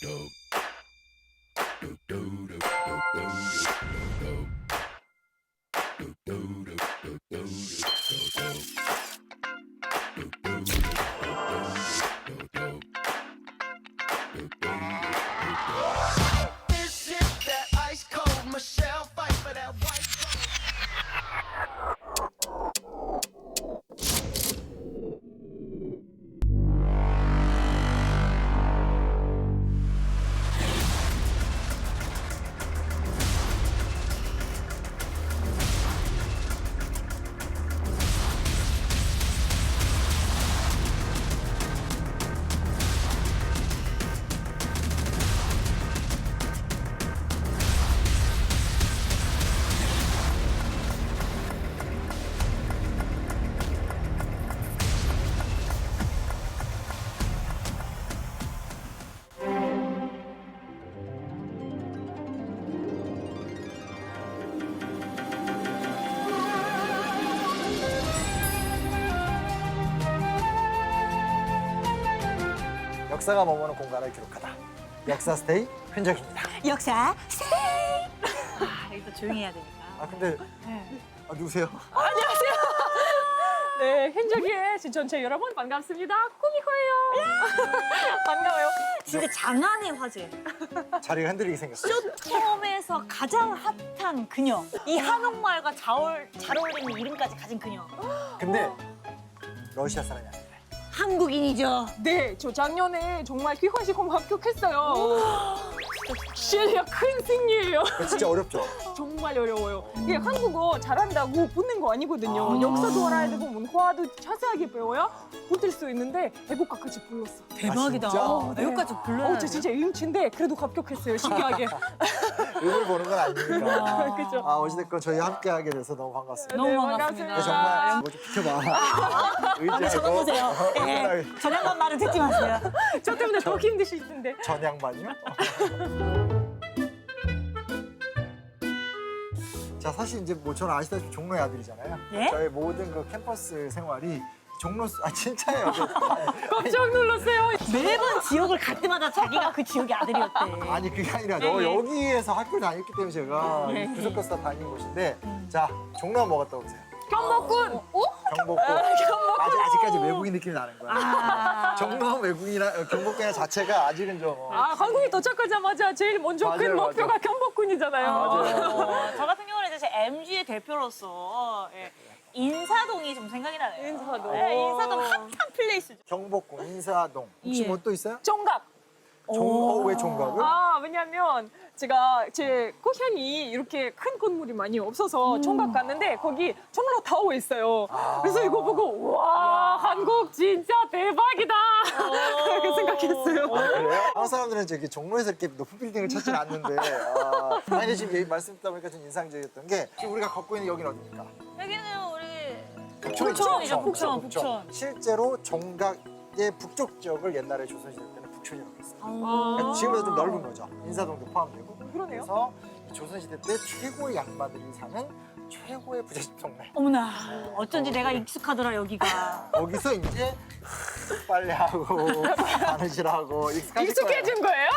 This is that ice cold Michelle fight for that white. 역사가 머무는 공간을 기록하다. 역사 스테이 흔적입니다. 역사 스테이. 여기서 조용히 해야 되니까. 아 근데 누구세요? 네, 흔적의 시청자 여러분 반갑습니다. 꾸미코예요. 반가워요. 진짜 장안의 화제. 자리가 흔들리게 생겼어요. 쇼폼에서 가장 핫한 그녀. 이 한옥마을과 잘 어울리는 이름까지 가진 그녀. 근데 러시아 사람이 아니래. 한국인이죠. 네, 저 작년에 정말 귀화시험 합격했어요. 실력 큰 승리예요. 진짜 어렵죠? 정말 어려워요. 이게 한국어 잘한다고 붙는 거 아니거든요. 역사도 알아야 되고 문화도 자세하게 배워야 붙을 수 있는데 애국가까지 불렀어. 대박이다. 진짜? 여기까지 불러야 저 진짜 음치인데 그래도 합격했어요. 신기하게. 음을 보는 건 아니니까. 그죠? 아 어찌됐건 저희 함께하게 돼서 너무 반갑습니다. 너무 네, 반갑습니다. 근데 정말 뭐 좀 비켜봐. 의지하고 쳐다보세요. 네. 전양반 말은 듣지 마세요. 저 때문에 더 힘드실 텐데. 전양반이요? 자 사실 이제 뭐 저는 아시다시피 종로의 아들이잖아요. 예? 저희 모든 그 캠퍼스 생활이 종로 진짜예요. 깜짝 놀랐어요. 매번 지역을 갈 때마다 자기가 그 지역의 아들이었대. 아니 그게 아니라 네, 네. 여기에서 학교 다녔기 때문에 제가 네, 네. 구석구석 다 다닌 곳인데 자 종로 뭐 갔다 오세요? 경복군. 경복궁. 아직까지 외국인 느낌이 나는 거야. 아. 종로 외국인이나 경복궁이나 자체가 아직은 좀 한국에 도착하자마자 제일 먼저 큰 맞아요, 목표가 맞아요. 경복군이잖아요. 맞아요. 저 같은 경우는 이제 MG의 대표로서 인사동이 좀 생각이 나네요. 인사동. 인사동 핫한 플레이스죠. 경복궁, 인사동 혹시 예. 뭐 또 있어요? 정각. 왜 종각을? 왜냐면 제가 제 고향이 이렇게 큰 건물이 많이 없어서 총각 갔는데 거기 종로 타워 있어요. 그래서 이거 보고 와 한국 진짜 대박이다 그렇게 생각했어요. 그래요? 한국 사람들은 저기 종로에서 이렇게 높은 빌딩을 찾지는 않는데 아니 지금 얘기 말씀 듣다 보니까 좀 인상적이었던 게 지금 우리가 걷고 있는 여기는 어디입니까? 여기는 우리 북촌이죠. 북촌. 실제로 종각의 북쪽 지역을 옛날에 조선시대 때는 북촌이라고 했어요. 아. 그러니까 지금보다 좀 넓은 거죠. 인사동도 포함되고. 그러네요. 그래서 이 조선시대 때 최고의 양반들이 사는 최고의 부잣집 동네. 어머나, 어쩐지 내가 익숙하더라 여기가. 거기서 이제 빨래하고 바느질하고 익숙해질 거예요. 익숙해진 거예요?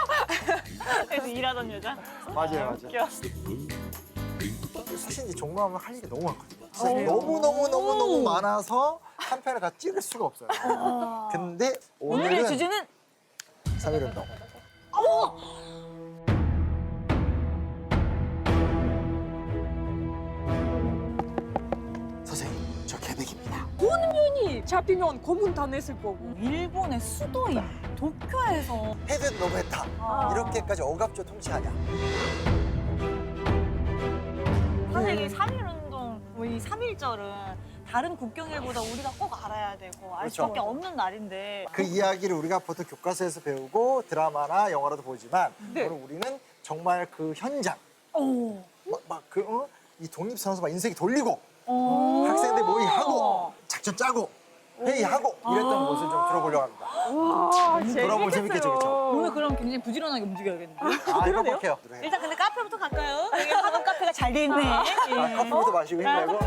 그래서 일하던 여자. 맞아요. 웃겨. 사실 이제 종로하면 할 일이 너무 많거든요. 진짜 너무 많아서 한 편에 다 찍을 수가 없어요. 근데 오늘의 오늘은 주제는 3.1운동. 선생님, 저 개백입니다. 본면이 잡히면 고문 다 냈을 거고. 일본의 수도인 도쿄에서 해도 너무했다. 이렇게까지 억압적 통치하냐. 사실 이 3.1운동, 이 3.1절은 다른 국경일보다 우리가 꼭 알아야 되고 알 그렇죠. 수밖에 없는 날인데 그 이야기를 우리가 보통 교과서에서 배우고 드라마나 영화로도 보지만 네. 오늘 우리는 정말 그 현장, 오. 이 독립선언서 막 인쇄기 돌리고 오. 학생들 모의하고 작전 짜고 회의하고 이랬던 모습을 좀 들어보려고 합니다. 와, 돌아보면 재밌겠죠, 그쵸? 오늘 그럼 굉장히 부지런하게 움직여야겠는데. 협박해요. 일단 근데 카페부터 갈까요? 여기 한국 카페가 잘 돼 있네. 예. 커피부터 마시고 힘내고.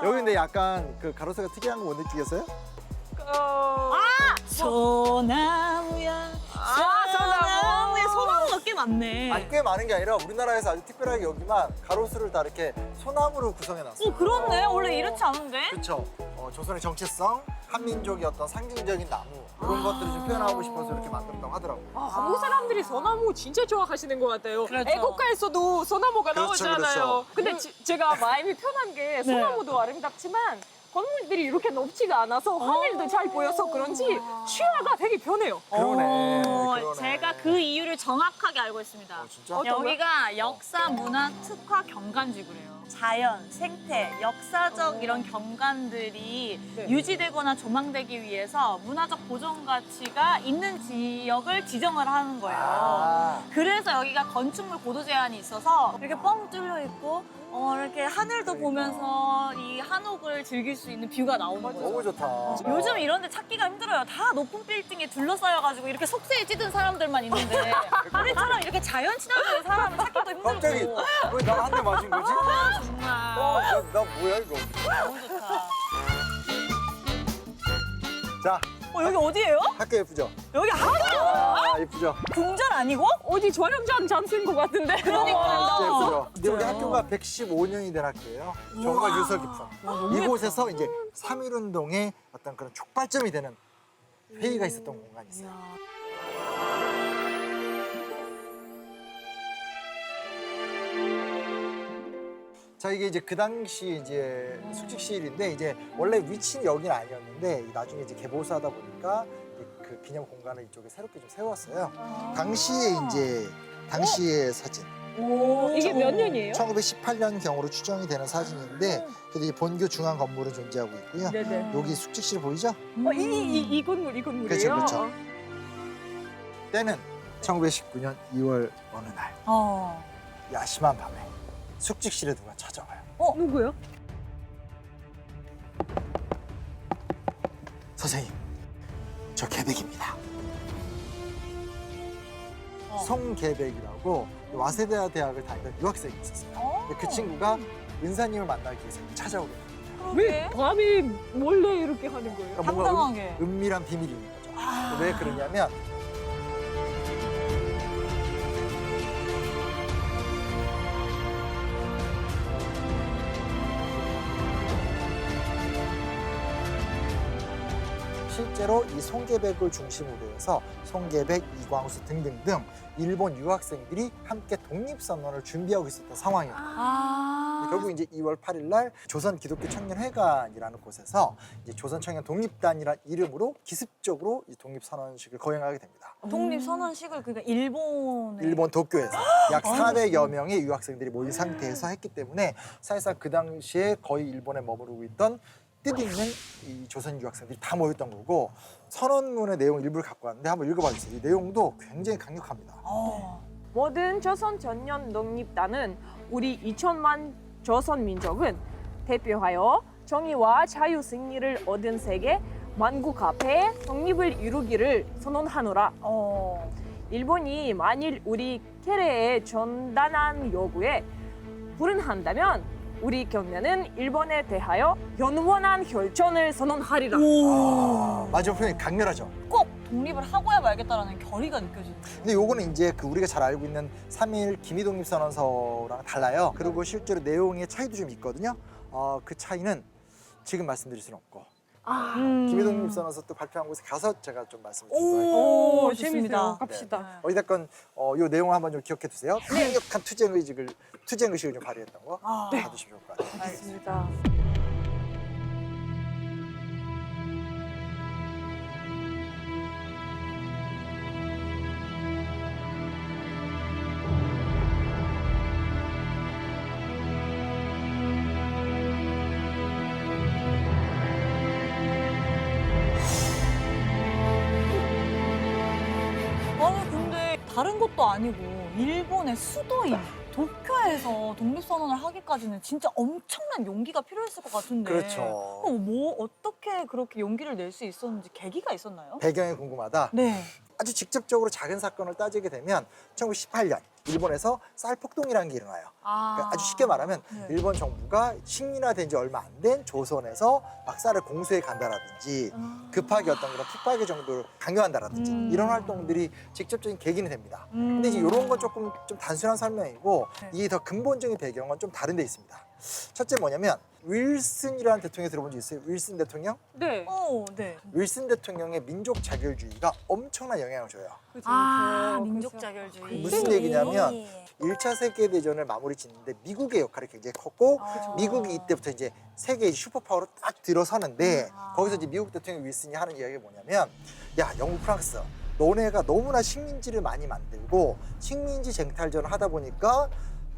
여기 근데 근데 약간 그 가로수가 특이한 거 못 느끼겠어요? 소나무야. 소나무에 소나무가 꽤 많네. 아니 꽤 많은 게 아니라 우리나라에서 아주 특별하게 여기만 가로수를 다 이렇게 소나무로 구성해놨어요. 오, 그렇네. 원래 이렇지 않은데? 그렇죠. 조선의 정체성, 한민족의 어떤 상징적인 나무 그런 것들을 좀 표현하고 싶어서 이렇게 만들었다고 하더라고요. 한국 사람들이 소나무 진짜 좋아하시는 것 같아요. 그렇죠. 애국가에서도 소나무가 그렇죠, 나오잖아요. 그렇죠. 근데 제가 마음이 편한 게 소나무도 아름답지만 건물들이 이렇게 높지가 않아서 하늘도 잘 보여서 그런지 시야가 되게 편해요. 그러네. 그러네. 제가 그 이유를 정확하게 알고 있습니다. 진짜? 어떤 거야? 여기가 역사 문화 특화 경관지구래요. 자연, 생태, 역사적 이런 경관들이 네. 유지되거나 조망되기 위해서 문화적 보존 가치가 있는 지역을 지정을 하는 거예요. 아. 그래서 여기가 건축물 고도 제한이 있어서 이렇게 뻥 뚫려 있고 이렇게 하늘도 보면서 이 한옥을 즐길 수 있는 뷰가 나오는 거죠. 너무 좋다. 요즘 이런 데 찾기가 힘들어요. 다 높은 빌딩에 둘러싸여가지고 이렇게 속세에 찌든 사람들만 있는데 우리처럼 이렇게 자연 친화적인 사람을 찾기도 힘들고. 갑자기 왜 나가 한 대 맞은 거지? 정말 나 뭐야 이거? 너무 좋다. 자, 여기 어디예요? 학교 예쁘죠? 여기 학교야? 예쁘죠? 궁전 아니고? 어디 촬영장 잠시인 것 같은데. 진짜 예쁘죠? 근데 여기 진짜요? 학교가 115년이 된 학교예요. 정말 유서 깊은. 이곳에서 이제 3.1운동의 어떤 그런 촉발점이 되는 회의가 있었던 공간이 있어요. 자, 이게 이제 그 당시 이제 숙직실인데 이제 원래 위치는 여기는 아니었는데 나중에 이제 개보수하다 보니까 이제 그 기념 공간을 이쪽에 새롭게 좀 세웠어요. 당시의 사진. 이게 몇 년이에요? 1918년 경으로 추정이 되는 사진인데 그래도 이제 본교 중앙 건물은 존재하고 있고요. 네네. 여기 숙직실 보이죠? 이 건물이에요? 그렇죠, 그렇죠. 때는 1919년 2월 어느 날 야심한 밤에 숙직실에 누가 찾아와요. 누구요? 선생님, 저 개백입니다. 송개백이라고 와세대 대학을 다니던 유학생이 있었어요. 근데 그 친구가 은사님을 만나기 위해서 찾아오게 됩니다. 왜 밤에 몰래 이렇게 하는 거예요? 그러니까 뭔가 당당하게. 은밀한 비밀이 있는 거죠. 왜 그러냐면 실제로 이 송개백을 중심으로 해서 송개백, 이광수 등등등 일본 유학생들이 함께 독립선언을 준비하고 있었던 상황이에요. 결국 이제 2월 8일 날 조선 기독교 청년회관이라는 곳에서 이제 조선 청년 독립단이라는 이름으로 기습적으로 이 독립선언식을 거행하게 됩니다. 독립선언식을 그러니까 일본 도쿄에서 약 400여 명의 유학생들이 모인 상태에서 했기 때문에 사실상 그 당시에 거의 일본에 머무르고 있던 뜻있는 이 조선 유학생들이 다 모였던 거고 선언문의 내용 일부를 갖고 왔는데 한번 읽어봐 주세요. 이 내용도 굉장히 강력합니다. 모든 조선 전년 독립단은 우리 2천만 조선 민족은 대표하여 정의와 자유 승리를 얻은 세계 만국 앞에 독립을 이루기를 선언하노라. 일본이 만일 우리 계례에 전단한 요구에 불응한다면 우리 경례는 일본에 대하여 영원한 혈전을 선언하리라. 마지막 표현이 강렬하죠. 꼭 독립을 하고야 말겠다라는 결의가 느껴지는 거예요. 근데 요거는 이제 그 우리가 잘 알고 있는 3.1 기미독립선언서랑 달라요. 그리고 실제로 내용의 차이도 좀 있거든요. 그 차이는 지금 말씀드릴 수는 없고 기미독립선언서 또 발표한 곳에 가서 제가 좀 말씀을 드리도록 할게요. 오, 좋습니다. 갑시다. 어찌됐건 요 내용을 한번 좀 기억해 두세요. 강력한 투쟁의식을 좀 발휘했던 거 봐두시면 좋을 것 같아요. 알겠습니다. 아니 근데 다른 것도 아니고 일본의 수도인 도쿄에서 독립선언을 하기까지는 진짜 엄청난 용기가 필요했을 것 같은데. 그렇죠. 그럼 뭐 어떻게 그렇게 용기를 낼 수 있었는지 계기가 있었나요? 배경이 궁금하다. 네. 아주 직접적으로 작은 사건을 따지게 되면 1918년 일본에서 쌀폭동이라는 게 일어나요. 그러니까 아주 쉽게 말하면 네. 일본 정부가 식민화된 지 얼마 안 된 조선에서 막 쌀을 공수해 간다라든지 급하게 어떤 그런 풋박이 정도를 강요한다라든지 이런 활동들이 직접적인 계기는 됩니다. 근데 이제 이런 건 조금 좀 단순한 설명이고 네. 이게 더 근본적인 배경은 좀 다른 데 있습니다. 첫째 뭐냐면 윌슨이라는 대통령 들어본 적 있어요? 윌슨 대통령? 네. 네. 윌슨 대통령의 민족 자결주의가 엄청난 영향을 줘요. 그죠. 민족 자결주의. 무슨 얘기냐면 1차 세계대전을 마무리 짓는데 미국의 역할이 굉장히 컸고 미국이 이때부터 이제 세계의 슈퍼파워로 딱 들어서는데 거기서 이제 미국 대통령 윌슨이 하는 이야기가 뭐냐면 야 영국 프랑스 너네가 너무나 식민지를 많이 만들고 식민지 쟁탈전을 하다 보니까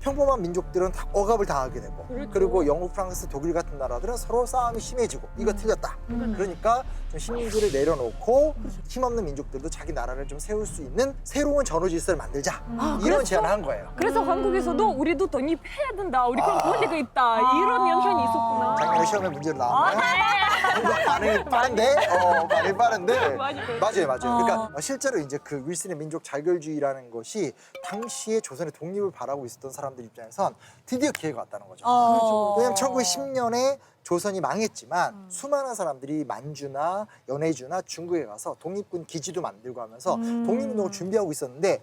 평범한 민족들은 다 억압을 당하게 되고 그리고 영국, 프랑스, 독일 같은 나라들은 서로 싸움이 심해지고 이거 틀렸다. 그러니까 좀 식민지를 내려놓고 힘없는 민족들도 자기 나라를 좀 세울 수 있는 새로운 전후 질서를 만들자. 이런 제안을 한 거예요. 그래서 한국에서도 우리도 독립해야 된다. 우리 그런 권리가 있다. 이런 연현이 있었구나. 작년에 시험에 문제로 나왔나요? 뭔가 반응이 빠른데? 반응이 빠른데. 맞아요. 그러니까 실제로 이제 그 윌슨의 민족 자결주의라는 것이 당시에 조선의 독립을 바라고 있었던 사람들 입장에선 드디어 기회가 왔다는 거죠. 왜냐면 1910년에 조선이 망했지만 수많은 사람들이 만주나 연해주나 중국에 가서 독립군 기지도 만들고 하면서 독립운동을 준비하고 있었는데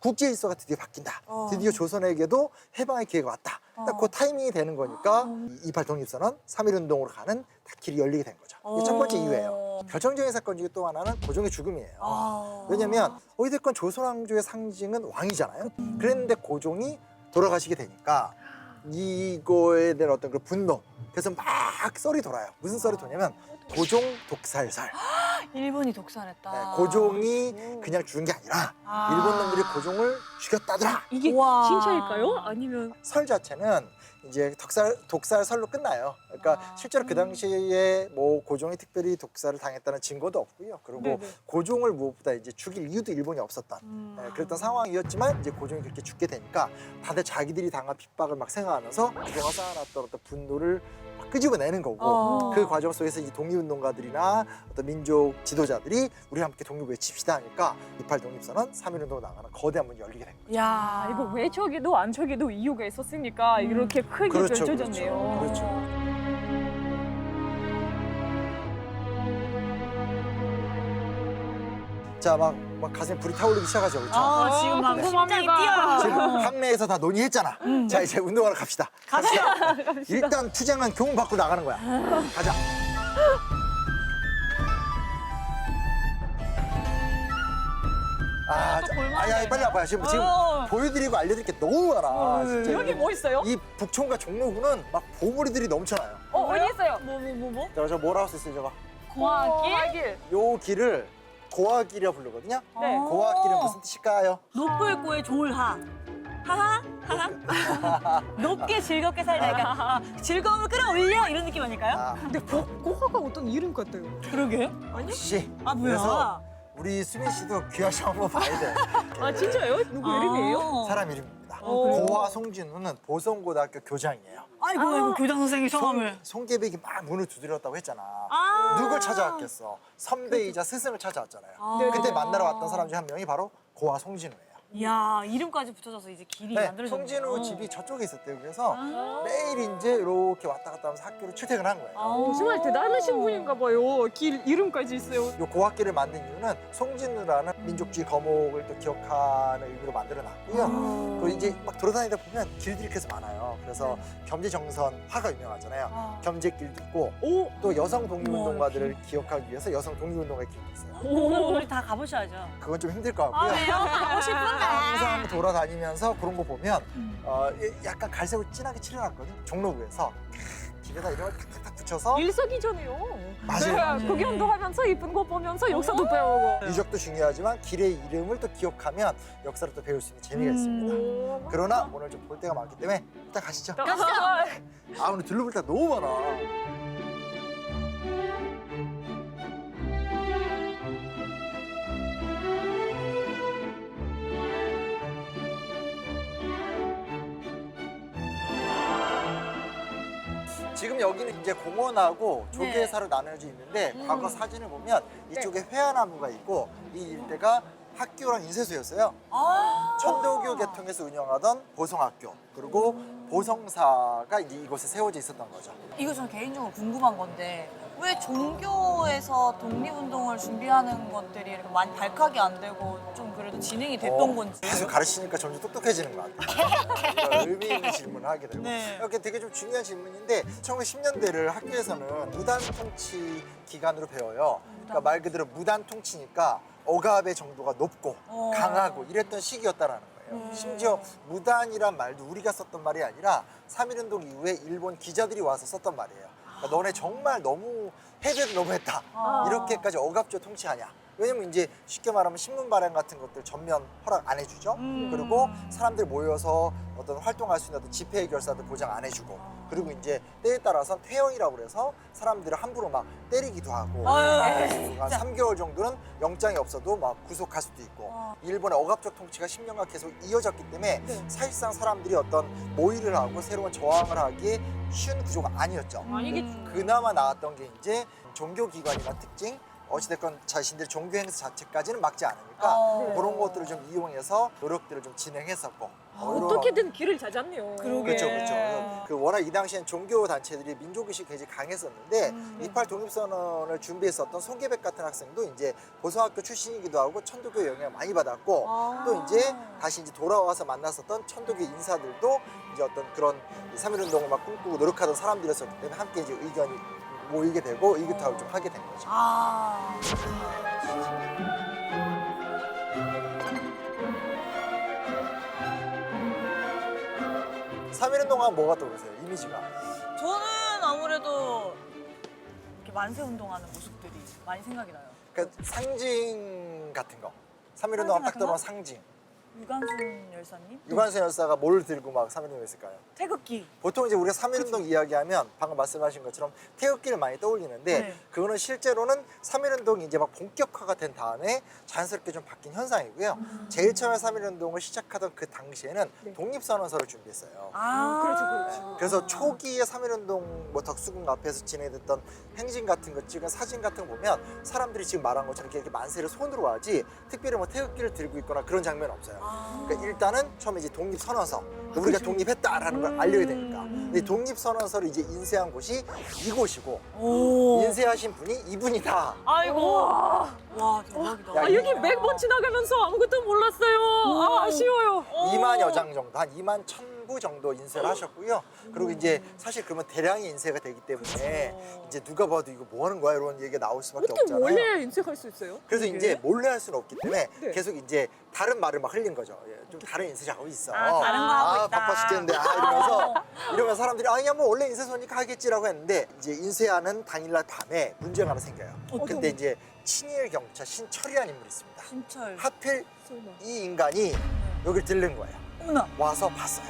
국제 질서가 드디어 바뀐다. 드디어 조선에게도 해방의 기회가 왔다. 딱 그 타이밍이 되는 거니까 28 독립선언, 3.1운동으로 가는 딱 길이 열리게 된 거죠. 이게 첫 번째 이유예요. 결정적인 사건 중에 또 하나는 고종의 죽음이에요. 왜냐면 어찌됐건 조선 왕조의 상징은 왕이잖아요. 그랬는데 고종이 돌아가시게 되니까 이거에 대한 어떤 그 분노. 그래서 막 썰이 돌아요. 무슨 썰이 도냐면 고종 독살설. 일본이 독살했다. 네, 고종이 그냥 죽은 게 아니라 일본 놈들이 고종을 죽였다더라. 이게 우와. 진짜일까요? 아니면 설 자체는 이제 독살설로 끝나요. 그러니까 실제로 그 당시에 뭐 고종이 특별히 독살을 당했다는 증거도 없고요. 그리고 네네. 고종을 무엇보다 이제 죽일 이유도 일본이 없었던 그랬던 상황이었지만 이제 고종이 그렇게 죽게 되니까 다들 자기들이 당한 핍박을 막 생각하면서 그동안 쌓아놨던 어떤 분노를 막 끄집어내는 거고 그 과정 속에서 이 독립운동가들이나 어떤 민족 지도자들이 우리 함께 독립을 외칩시다 하니까 28 독립선언, 3.1운동으로 나가는 거대한 문이 열리게 된 거죠. 야, 이거 외척에도 안척에도 이유가 있었으니까 이렇게 크게 펼쳐졌네요. 그렇죠. 자, 막 가슴에 불이 타오르기 시작하죠, 그렇죠? 지금 막 궁금합니다. 심장이 뛰어요. 지금 항내에서 다 논의했잖아. 자, 이제 운동하러 갑시다. 일단 투쟁은 교문 밖으로 나가는 거야. 가자. 야, 빨리 와봐요. 지금 보여드리고 알려드릴 게 너무 많아. 진짜. 여기 뭐 있어요? 이 북촌과 종로구는 막 보물들이 넘쳐나요. 어디 있어요? 뭐? 저 뭐라고 썼어요, 저거? 고아길? 요 길을 고아길이라 부르거든요. 네. 고아길은 무슨 뜻일까요? 높을고의 졸하. 하하? 높게 즐겁게 살다가 즐거움을 끌어올려 이런 느낌 아닐까요? 아, 근데 고아가 어떤 이름 같아요. 그러게. 역시. 아, 뭐야? 그래서 우리 수민 씨도 귀화 시험 한번 봐야 돼. 아 진짜요? 누구 이름이에요? 사람 이름입니다. 오. 고아 송진우는 보성고등학교 교장이에요. 아이고, 이거 교장 선생님 성함을. 송계백이 막 문을 두드렸다고 했잖아. 아. 누굴 찾아왔겠어? 선배이자 스승을 찾아왔잖아요. 네. 그때 만나러 왔던 사람 중 한 명이 바로 고아 송진우예요. 이야, 이름까지 붙여져서 이제 길이 네, 만들어졌네요. 송진우 집이 저쪽에 있었대요. 그래서 매일 이제 이렇게 왔다 갔다 하면서 학교를 출퇴근한 거예요. 정말 대단하신 분인가 봐요. 길 이름까지 있어요. 요 고학기를 만든 이유는 송진우라는 민족주의 거목을 또 기억하는 의미로 만들어놨고요. 그리고 이제 막 돌아다니다 보면 길들이 계속 많아요. 그래서 겸재정선 화가 유명하잖아요. 겸재길도 있고 또 여성 독립운동가들을 기억하기 위해서 여성 독립운동가의 길도 있어요. 우리 다 가보셔야죠. 그건 좀 힘들 것 같고요. 왜요? 가고 싶은데. 항상 돌아다니면서 그런 거 보면 약간 갈색으로 진하게 칠해놨거든요. 종로구에서 길에다 이름을 탁탁탁 붙여서 일석이조네요. 맞아요. 네, 구경도 하면서 이쁜 거 보면서 역사도 배우고. 유적도 중요하지만 길의 이름을 또 기억하면 역사를 또 배울 수 있는 재미가 있습니다. 그러나 오늘 좀 볼 데가 많기 때문에 일단 가시죠. 아 오늘 둘러볼 데가 너무 많아. 지금 여기는 이제 공원하고 조개사로 나눠져 있는데 과거 사진을 보면 이쪽에 회화나무가 있고 이 일대가 학교랑 인쇄소였어요. 천도교 계통에서 운영하던 보성학교 그리고 보성사가 이제 이곳에 세워져 있었던 거죠. 이거 저는 개인적으로 궁금한 건데 왜 종교에서 독립운동을 준비하는 것들이 이렇게 많이 발칵이 안 되고 좀 그래도 진행이 됐던 건지. 계속 가르치니까 점점 똑똑해지는 것 같아요. 의미 있는 질문을 하게 되고. 네. 이렇게 되게 좀 중요한 질문인데 1910년대를 학교에서는 무단 통치 기간으로 배워요. 그러니까 말 그대로 무단 통치니까 억압의 정도가 높고 강하고 이랬던 시기였다라는 거예요. 심지어 무단이란 말도 우리가 썼던 말이 아니라 3.1운동 이후에 일본 기자들이 와서 썼던 말이에요. 그러니까 너네 정말 너무 해배를 너무 했다. 이렇게까지 억압적 통치하냐. 왜냐면 이제 쉽게 말하면 신문 발행 같은 것들 전면 허락 안 해주죠. 그리고 사람들 모여서 어떤 활동할 수 있는 어떤 집회 결사도 보장 안 해주고. 그리고 이제 때에 따라서는 퇴영이라고 그래서 사람들을 함부로 막 때리기도 하고 한 3개월 정도는 영장이 없어도 막 구속할 수도 있고 일본의 억압적 통치가 10년간 계속 이어졌기 때문에 사실상 사람들이 어떤 모의를 하고 새로운 저항을 하기에 쉬운 구조가 아니었죠. 아니겠죠. 그나마 나왔던 게 이제 종교기관이나 특징 어찌됐건 자신들의 종교 행사 자체까지는 막지 않으니까 그런 것들을 좀 이용해서 노력들을 좀 진행했었고 어떻게든 길을 찾았네요. 그렇죠, 그렇죠. 그 워낙 이 당시엔 종교 단체들이 민족의식이 굉장히 강했었는데 28 독립선언을 준비했었던 송계백 같은 학생도 이제 보성학교 출신이기도 하고 천도교 영향을 많이 받았고 또 이제 다시 이제 돌아와서 만났었던 천도교 인사들도 이제 어떤 그런 3.1운동을 막 꿈꾸고 노력하던 사람들이었기 때문에 함께 이제 의견이 모이게 되고 의기투합을 좀 하게 된 거죠. (3.1운동하면) 뭐가 떠오르세요? 이미지가. 저는 아무래도 이렇게 만세 운동하는 모습들이 많이 생각이 나요. 그러니까 상징 같은 거. (3.1운동하면) 딱 같은 떠오르는 거? 상징. 유관순 열사님? 유관순 열사가 뭘 들고 막 3.1운동을 했을까요? 태극기. 보통 이제 우리가 3.1운동 이야기하면 방금 말씀하신 것처럼 태극기를 많이 떠올리는데 네. 그거는 실제로는 3.1운동이 이제 막 본격화가 된 다음에 자연스럽게 좀 바뀐 현상이고요. 제일 처음에 3.1운동을 시작하던 그 당시에는 독립선언서를 준비했어요. 그렇죠. 그래서 초기에 3.1운동 뭐 덕수궁 앞에서 진행됐던 행진 같은 거 찍은 사진 같은 거 보면 사람들이 지금 말한 것처럼 이렇게 만세를 손으로 하지 특별히 뭐 태극기를 들고 있거나 그런 장면은 없어요. 그러니까 일단은 처음에 이제 독립선언서 우리가 독립했다라는 걸 알려야 되니까. 근데 독립선언서를 이제 인쇄한 곳이 이곳이고 인쇄하신 분이 이분이다. 아이고. 와 대박이다. 야, 아, 여기 매번 지나가면서 아무것도 몰랐어요. 아쉬워요. 어. 2만 여장 정도, 한 2만 1,000부 정도 인쇄를 하셨고요. 그리고 이제 사실 그러면 대량의 인쇄가 되기 때문에 이제 누가 봐도 이거 뭐 하는 거야 이런 얘기가 나올 수밖에 어떻게 없잖아요. 원래 인쇄할 수 있어요? 그래서 이게? 이제 몰래 할 수는 없기 때문에 네. 계속 이제 다른 말을 막 흘린 거죠. 예, 좀 다른 인쇄자하고 있어. 다른 거 하고 있다. 바빠 죽겠는데 이러면 사람들이 아니야 뭐 원래 인쇄소니까 하겠지라고 했는데 이제 인쇄하는 당일날 밤에 문제가 하나 생겨요. 근데 이제 친일 경찰 신철이라는 인물이 있습니다. 진철. 하필 설마. 이 인간이 여길 들른 거예요. 어머나. 와서 봤어요.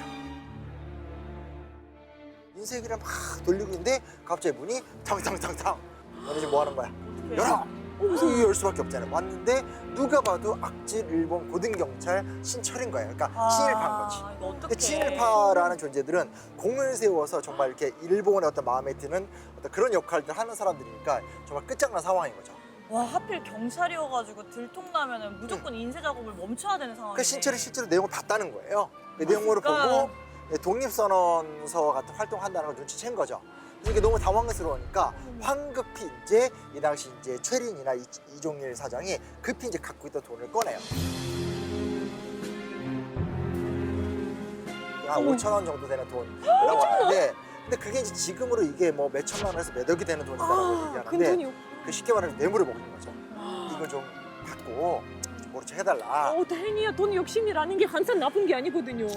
인쇄기를 막 돌리고 있는데 갑자기 문이 탕탕탕탕. 너네 지금 뭐 하는 거야? 열어! 이거 열 수밖에 없잖아요. 왔는데 누가 봐도 악질 일본 고등경찰 신철인 거예요. 그러니까 친일파인 거지. 이거 어떡해. 근데 친일파라는 존재들은 공을 세워서 정말 이렇게 일본의 어떤 마음에 드는 어떤 그런 역할들을 하는 사람들이니까 정말 끝장난 상황인 거죠. 와 하필 경찰이어가지고 들통나면은 무조건 인쇄 작업을 멈춰야 되는 상황이네. 그 신철이 실제로 내용을 봤다는 거예요. 그 내용을 보고 독립선언서 같은 활동한다는 걸 눈치챈 거죠. 그래서 이게 너무 당황스러우니까 황급히 이제 이 당시 이제 최린이나 이종일 사장이 급히 이제 갖고 있던 돈을 꺼내요. 한 5,000원 정도 되는 돈이라고 하는데 근데 그게 이제 지금으로 이게 뭐 몇 천만 원에서 몇 억이 되는 돈이다라고 큰 얘기하는데 돈이요. 그 쉽게 말하면 뇌물을 먹는 거죠. 이거 좀 받고 모른 척 해달라. 다행이야. 돈 욕심이라는 게 항상 나쁜 게 아니거든요.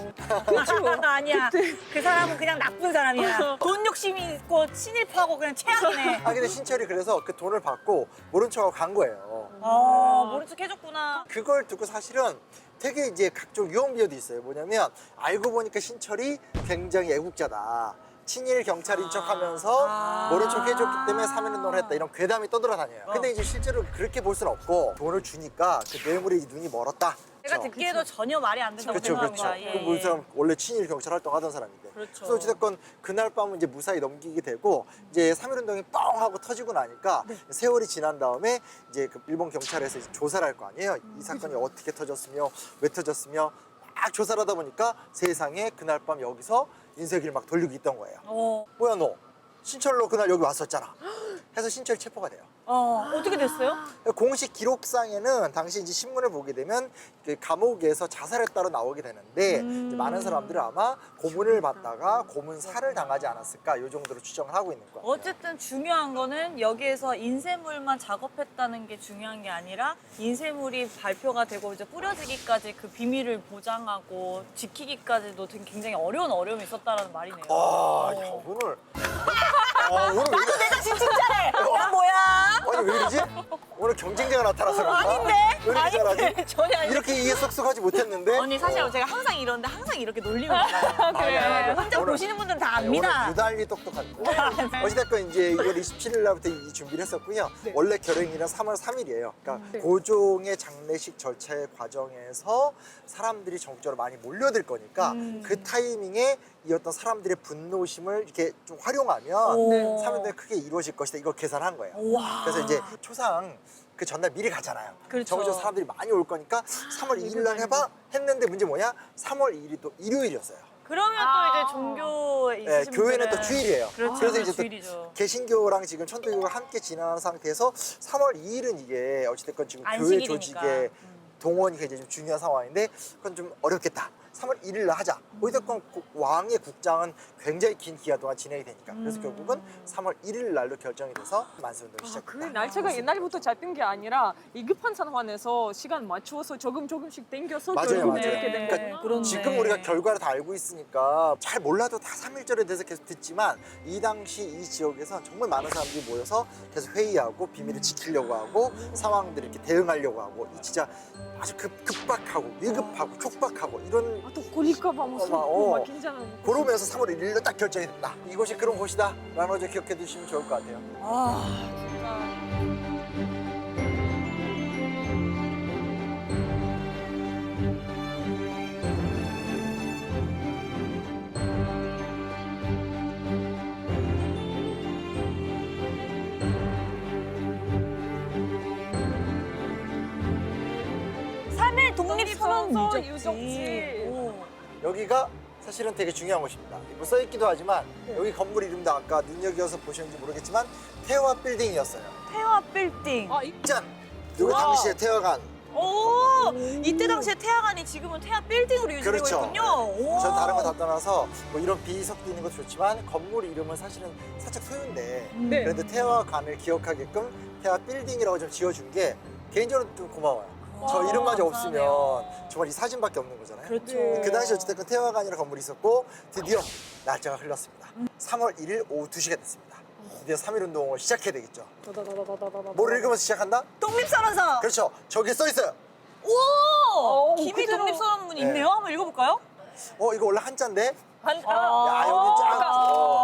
그렇죠. 아니야. 그 사람은 그냥 나쁜 사람이야. 돈 욕심이 있고 친일파고 그냥 최악이네. 근데 신철이 그래서 그 돈을 받고 모른 척하고 간 거예요. 모른 척 해줬구나. 그걸 듣고 사실은 되게 이제 각종 유언 비어도 있어요. 뭐냐면 알고 보니까 신철이 굉장히 애국자다. 친일 경찰인 척하면서 모른 척 해줬기 때문에 3.1운동을 했다 이런 괴담이 떠돌아다녀요. 근데 이제 실제로 그렇게 볼 수는 없고 돈을 주니까 그 뇌물에 눈이 멀었다 제가 듣기에도 전혀 말이 안 된다고 그렇죠, 생각합니다. 그렇죠. 예, 그 예. 사람 원래 친일 경찰 활동하던 사람인데. 그렇죠. 그래서 어찌됐건 그날 밤은 이제 무사히 넘기게 되고 이제 3.1운동이 뻥 하고 터지고 나니까 세월이 지난 다음에 이제 그 일본 경찰에서 이제 조사를 할 거 아니에요. 이 사건이 어떻게 터졌으며 왜 터졌으며 막 조사를 하다 보니까 세상에 그날 밤 여기서 인쇄기를 막 돌리고 있던 거예요. 뭐야 너 신철로 그날 여기 왔었잖아. 해서 신철이 체포가 돼요. 어떻게 됐어요? 공식 기록상에는 당시 이제 신문을 보게 되면 그 감옥에서 자살했다로 나오게 되는데 이제 많은 사람들은 아마 고문을 받다가 고문살을 당하지 않았을까 이 정도로 추정을 하고 있는 거예요. 어쨌든 중요한 거는 여기에서 인쇄물만 작업했다는 게 중요한 게 아니라 인쇄물이 발표가 되고 이제 뿌려지기까지 그 비밀을 보장하고 지키기까지도 되게 굉장히 어려운 어려움이 있었다는 말이네요. 오늘 오늘 왜 이래? 내가 진짜래. 야 뭐야? 아니 왜 이러지? 오늘 경쟁자가 나타나서 그런가? 아닌데? 왜 이렇게 잘하지? 전혀 아닌데. 이렇게 이해 쏙쏙하지 못했는데. 언니 사실 제가 항상 이러는데 항상 이렇게 놀리면 나요. 그래. 혼자 오늘- 보시는 분들은 다 오늘 압니다. 유달리 똑똑합니다. 어찌됐건 이제 2월 27일 날부터 이 준비를 했었고요. 원래 결행일은 3월 3일이에요. 그러니까 고종의 장례식 절차의 과정에서 사람들이 전국적으로 많이 몰려들 거니까 그 타이밍에 이 어떤 사람들의 분노심을 이렇게 좀 활용하면 오. 3일에 크게 이루어질 것이다. 이걸 계산한 거예요. 와. 그래서 이제 초상 그 전날 미리 가잖아요. 그렇죠. 전국적으로 사람들이 많이 올 거니까 3월 2일 날 해봐 했는데 문제 뭐냐? 3월 2일이 또 일요일이었어요. 그러면 또 이제 종교에 네, 있으신 교회는 분들은 또 주일이에요. 그렇죠. 그래서 이제 또 주일이죠. 개신교랑 지금 천도교가 함께 지나는 상태에서 3월 2일은 이게 어찌됐건 지금 교회 안식일이니까. 조직의 동원이 굉장히 좀 중요한 상황인데 그건 좀 어렵겠다. 3월 1일 날 하자. 어찌됐건 왕의 국장은 굉장히 긴 기간 동안 진행이 되니까. 그래서 결국은 3월 1일 날로 결정이 돼서 만세운동이 그 시작됐다. 날짜가 옛날부터 잡힌 게 아니라 이 급한 상황에서 시간 맞추어서 조금씩 당겨서 맞아요, 결국 맞아요. 이렇게 된 그러니까 거구나. 그런- 지금 우리가 결과를 다 알고 있으니까 잘 몰라도 다 3.1절에 대해서 계속 듣지만 이 당시 이 지역에서 정말 많은 사람들이 모여서 계속 회의하고 비밀을 지키려고 하고 상황들을 이렇게 대응하려고 하고 이 진짜 아주 급박하고 위급하고 촉박하고 이런 또 걸릴까봐 막 무섭고 막 긴장하고. 그러면서 3월 1일로 딱 결정이 됐다. 이곳이 그런 곳이다. 라는 걸 기억해 두시면 좋을 것 같아요. 삼일 독립선언 독립선언 유적지. 유적지. 오. 여기가 사실은 되게 중요한 곳입니다. 뭐 써있기도 하지만 여기 건물 이름도 아까 눈여겨서 보셨는지 모르겠지만 태화 빌딩이었어요. 태화 빌딩. 짠! 요거 와. 당시에 태화관. 오, 이때 당시에 태화관이 지금은 태화 빌딩으로 유지되고 그렇죠. 있군요. 오. 전 다른 거 다 떠나서 뭐 이런 비석도 있는 것도 좋지만 건물 이름은 사실은 살짝 소유인데 네. 그래도 태화관을 기억하게끔 태화 빌딩이라고 좀 지어준 게 개인적으로 좀 고마워요. 저 와, 이름마저 감사하네요. 없으면 정말 이 사진밖에 없는 거잖아요. 그렇죠. 그 당시 어쨌든 태화관이라는 건물이 있었고 드디어 날짜가 흘렀습니다. 3월 1일 오후 2시가 됐습니다. 드디어 3.1운동을 시작해야 되겠죠. 뭐를 읽으면서 시작한다? 독립선언서. 그렇죠. 저기 써 있어요. 오, 기미 그대로. 독립선언문이 네. 있네요. 한번 읽어볼까요? 이거 원래 한자인데? 아, 야, 여기 짱.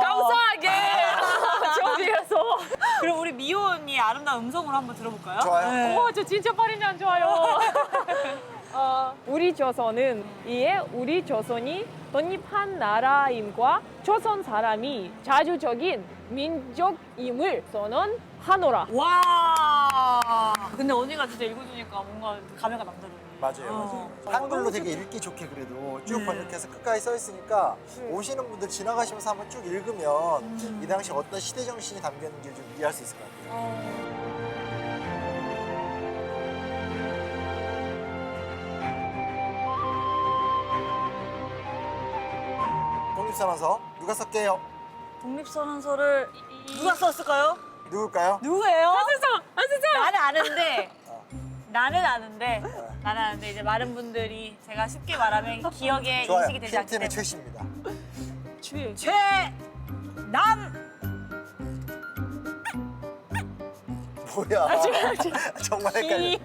감사하게 준비해서. 그럼 우리 미호 언니 아름다운 음성으로 한번 들어볼까요? 좋아요. 네. 저 진짜 발음이 안 좋아요. 우리 조선은 이에 우리 조선이 독립한 나라임과 조선 사람이 자주적인 민족임을 선언하노라. 와. 근데 언니가 진짜 읽어주니까 뭔가 감회가 남다르네. 맞아요. 한글로 되게 읽기 좋게 그래도 쭉 네. 번역해서 끝까지 써 있으니까 오시는 분들 지나가시면서 한번 쭉 읽으면 이 당시 어떤 시대 정신이 담겨 있는지 좀 이해할 수 있을 것 같아요. 독립선언서 누가 썼게요? 독립선언서를 누가 썼을까요? 누굴까요? 누구예요? 안세상. 나는 아는데. 어. 나는 아는데 이제 많은 분들이 제가 쉽게 말하면 기억에 좋아요. 인식이 되지 않기 팀의 때문에 최씨입니다. 최남 뭐야? 정말 헷갈려.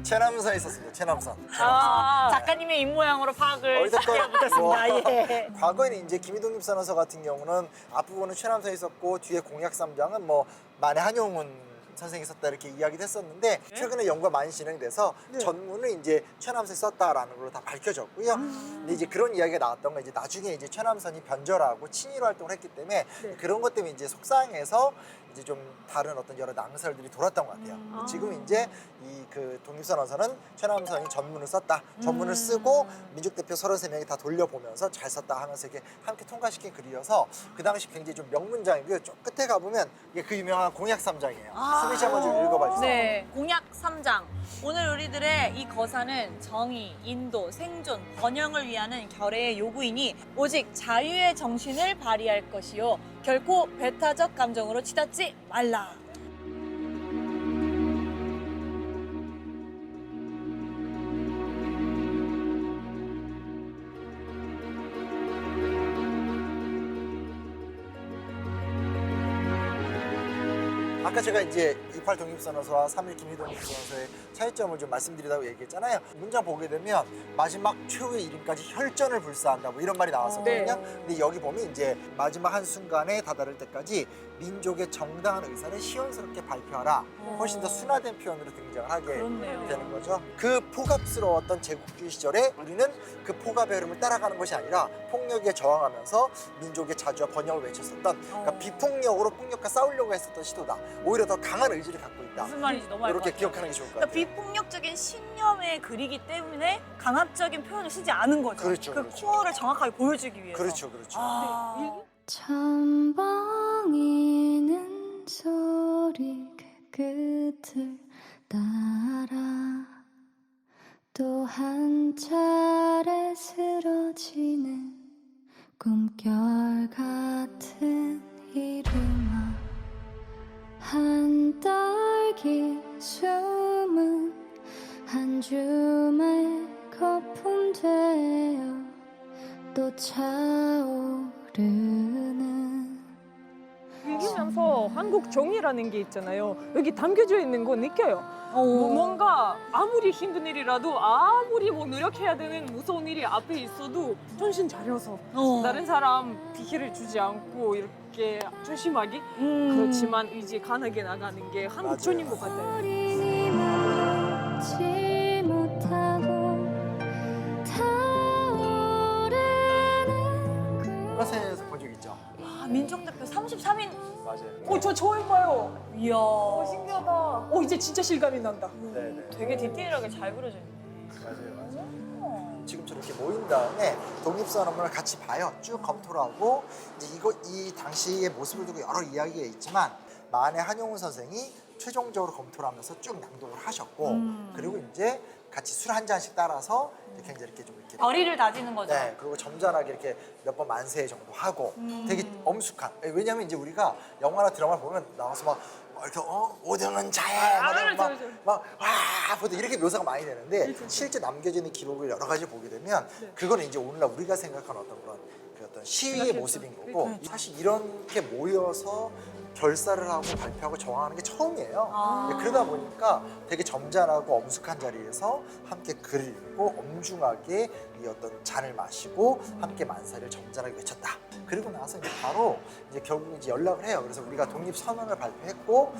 최남선 있었습니다. 최남선. 작가님의 입모양으로 파악을 어디서건 해보겠습니다. 예. 과거에는 이제 기미독립선언서 같은 경우는 앞부분은 최남선이 있었고 뒤에 공약 3장은 뭐 만해 한용운 선생이 썼다 이렇게 이야기도 했었는데 최근에 연구가 많이 진행돼서 전문을 이제 최남선이 썼다라는 걸로 다 밝혀졌고요. 근데 이제 그런 이야기가 나왔던 건 이제 나중에 이제 최남선이 변절하고 친일 활동을 했기 때문에 그런 것 때문에 이제 속상해서 이제 좀 다른 어떤 여러 낭설들이 돌았던 것 같아요. 지금 이제 이 그 독립선언서는 최남선이 전문을 썼다. 전문을 쓰고 민족대표 33명이 다 돌려보면서 잘 썼다 하면서 이렇게 함께 통과시킨 글이어서 그 당시 굉장히 좀 명문장이고요. 좀 끝에 가보면 이게 그 유명한 공약 3장이에요. 수빈 씨 한번 좀 읽어봐 주세요. 네, 공약 3장. 오늘 우리들의 이 거사는 정의, 인도, 생존, 번영을 위하는 결의의 요구이니 오직 자유의 정신을 발휘할 것이요. 결코 배타적 감정으로 치닫지 말라. 아까 제가 이제 28 독립선언서와 3.1 김희 독립선언서의 차이점을 좀 말씀드리다고 얘기했잖아요. 문장 보게 되면 마지막 최후의 이름까지 혈전을 불사한다 뭐 이런 말이 나왔었거든요. 근데 여기 보면 이제 마지막 한 순간에 다다를 때까지 민족의 정당한 의사를 시원스럽게 발표하라. 훨씬 더 순화된 표현으로 등장을 하게 그렇네요. 되는 거죠. 그 폭압스러웠던 제국주의 시절에 우리는 그 폭압의 흐름을 따라가는 것이 아니라 폭력에 저항하면서 민족의 자주와 번영을 외쳤었던 그러니까 비폭력으로 폭력과 싸우려고 했었던 시도다. 오히려 더 강한 의지를 갖고 있다. 무슨 말인지 너무 알 것 이렇게 같아요. 기억하는 게 좋을 것 그러니까 같아요. 비폭력적인 신념의 글이기 때문에 강압적인 표현을 쓰지 않은 거죠. 그렇죠, 그 그렇죠. 코어를 정확하게 보여주기 위해서. 그렇죠, 그렇죠. 천방이는 소리 그 끝을 따라 또 한 차례 쓰러지는 꿈결 같은 이름아 한 딸기 숨은 한 줌의 거품 되어 또 차오르는 읽으면서 한국 정의라는 게 있잖아요. 여기 담겨져 있는 거 느껴요. 뭔가 아무리 힘든 일이라도 아무리 뭐 노력해야 되는 무서운 일이 앞에 있어도 정신 차려서 다른 사람 피해를 주지 않고 이렇게 조심하게 그렇지만 이제 강하게 나가는 게 한국 맞아요. 전인 것 같아요. 어린이 먹지 못하고 타오르는 프랑스에서 본 적 있죠? 아, 민족대표 33인. 맞아요. 저 처음 봐요. 이야. 신기하다. 이제 진짜 실감이 난다. 네네. 되게 디테일하게 잘 그려져 있네. 맞아요, 맞아요. 지금처럼 이렇게 모인 다음에 독립선언문을 같이 봐요. 쭉 검토를 하고 이제 이 당시의 모습을 두고 여러 이야기가 있지만 만해 한용운 선생이 최종적으로 검토를 하면서 쭉 낭독을 하셨고 그리고 이제 같이 술 한 잔씩 따라서 이제 굉장히 이렇게 좀 이렇게 결의를 다지는 거죠. 네, 그리고 점잖하게 이렇게 몇 번 만세 정도 하고 되게 엄숙한. 왜냐하면 이제 우리가 영화나 드라마를 보면 나와서 막 이렇게 오등은 자해 막와 보통 이렇게 묘사가 많이 되는데 실제 남겨져 있는 기록을 여러 가지 보게 되면 그거는 이제 오늘날 우리가 생각하는 어떤 그런 그 어떤 시위의 모습인 거고 사실 이렇게 모여서 결사를 하고 발표하고 정하는 게 처음이에요. 그러다 보니까 되게 점잖하고 엄숙한 자리에서 함께 글을 읽고 엄중하게 이 어떤 잔을 마시고 함께 만사를 점잖하게 외쳤다. 그리고 나서 이제 바로 이제 결국 이제 연락을 해요. 그래서 우리가 독립 선언을 발표했고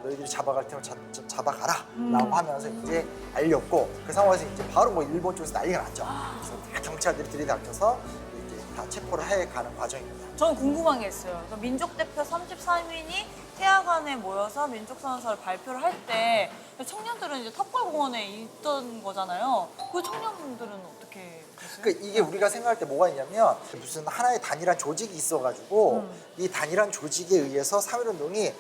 너희들이 잡아갈 테면 잡아가라라고 하면서 이제 알렸고 그 상황에서 이제 바로 뭐 일본 쪽에서 난리가 났죠. 그래서 다 경찰들이 들이닥쳐서 이제 다 체포를 해가는 과정입니다. 저는 궁금한 게 있어요. 그러니까 민족대표 33인이 태화관에 모여서 민족선언서를 발표를 할 때 청년들은 이제 탑골공원에 있던 거잖아요. 그 청년분들은 어떻게 됐어요? 그러니까 이게 우리가 생각할 때 뭐가 있냐면 무슨 하나의 단일한 조직이 있어가지고 이 단일한 조직에 의해서 3.1운동이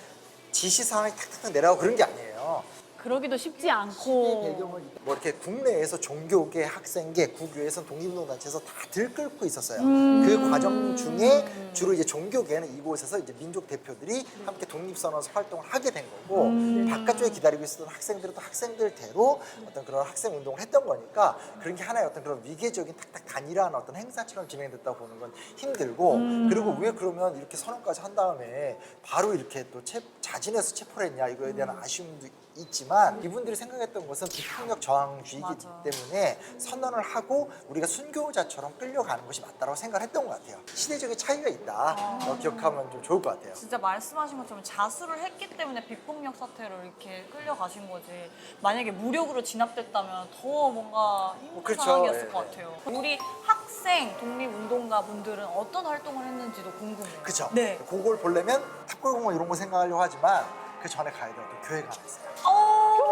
지시사항이 탁탁탁 내려가고 그런 게 아니에요. 그러기도 쉽지 이 않고. 배경을 뭐 이렇게 국내에서 종교계, 학생계, 국유에서 독립운동단체에서 다 들끓고 있었어요. 그 과정 중에 주로 이제 종교계는 이곳에서 이제 민족 대표들이 함께 독립선언서 활동을 하게 된 거고 바깥쪽에 기다리고 있었던 학생들은 또 학생들대로 어떤 그런 학생 운동을 했던 거니까 그런 게 하나의 어떤 그런 위계적인 탁탁 단일한 어떤 행사처럼 진행됐다고 보는 건 힘들고 그리고 왜 그러면 이렇게 선언까지 한 다음에 바로 이렇게 또 자진해서 체포를 했냐 이거에 대한 아쉬움도 있지만 이분들이 생각했던 것은 비폭력 저항주의이기 맞아. 때문에 선언을 하고 우리가 순교자처럼 끌려가는 것이 맞다고 생각을 했던 것 같아요. 시대적인 차이가 있다. 기억하면 좀 좋을 것 같아요. 진짜 말씀하신 것처럼 자수를 했기 때문에 비폭력 사태로 이렇게 끌려가신 거지. 만약에 무력으로 진압됐다면 더 뭔가 힘든 그렇죠. 상황이었을 예, 것 같아요. 우리 학생 독립운동가 분들은 어떤 활동을 했는지도 궁금해요. 그렇죠. 네. 그걸 보려면 탑골공원 이런 거 생각하려고 하지만 그 전에 가야 될 어떤 교회가 하나 있어요.